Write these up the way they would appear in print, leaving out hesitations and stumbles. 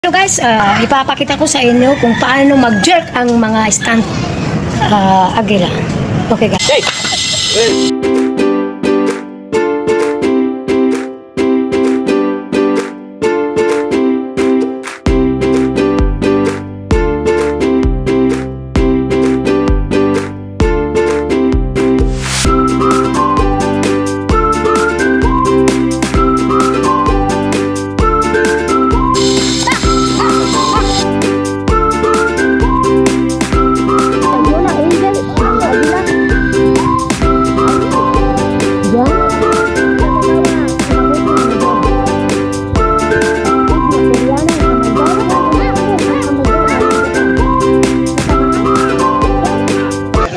Hello guys, ipapakita ko sa inyo kung paano mag-jerk ang mga stunt agila. Okay guys. Hey!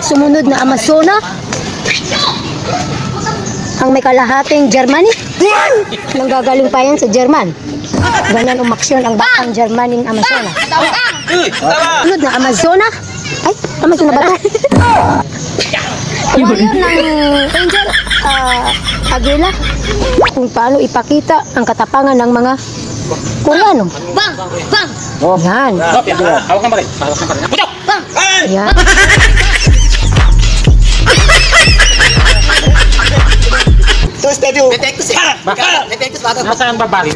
Sumunod na Amazona, ang may kalahating Germany. Nanggagaling pa yan sa German. Ganyan umaksyon ang batang Germaning Amazona. Sumunod na Amazona. Ay, Amazona ba ito? Ngayon ng Angel Aguila kung paano ipakita ang katapangan ng mga Koreano. Bang! Bang! Yan. Hawak ng baril. Hawak ng baril. Putok! Bang! Yan. Detectus eh. Detectus baka. Nasaan ba baril?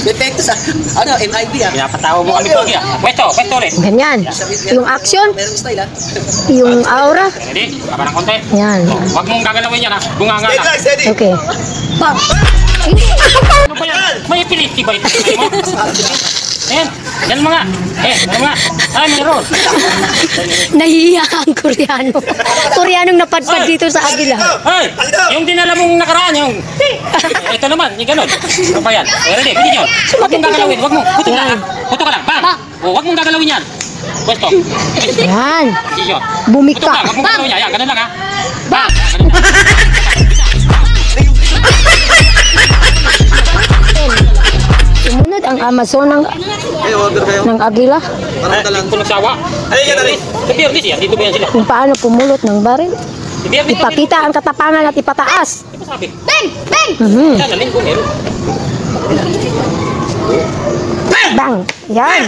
Detectus ah. Ano, MIB ah. Pinapatawa mo kami ko kaya. Pwesto ulit. Ganyan. Yung action, Merong style ah. yung aura. Ready? Baba ng konti. Yan. Huwag mong gagalawin yan ha. Bunganga lang. Okay. Bang! Ano ba yan? May piliti ba ito? Ayan. Yan mga. Ano mga? Ay, mayroon. Nahihiya ang Koreano. Koreanong napadpad dito sa Agila. Ay! Yung dinala mong nakaraan, yung... Ito naman, yung ganun. Ano ba yan? Ready? Pwede yun. Huwag mong gagalawin. Huwag mong. Puto ka lang. Puto ka lang. Bang! Huwag mong gagalawin yan. Pwesto. Yan. Hindi yun. Bumika. Puto ka. Huwag mong gagalawin yan. Yan, ganun lang ha. Bang! Ganun lang. Sumunod ang Amazon ng Agila Parang talang. Kung nagsawa. Ay, yan na rin. Sa Biyernes yan. Dito ba yan sila? kung paano pumulot ng baril. Sa Biyernes. Ipakita ang katapangan at ipataas. Ano sabi? Bang! Bang! Yan, naling ko meron. Bang! Yan.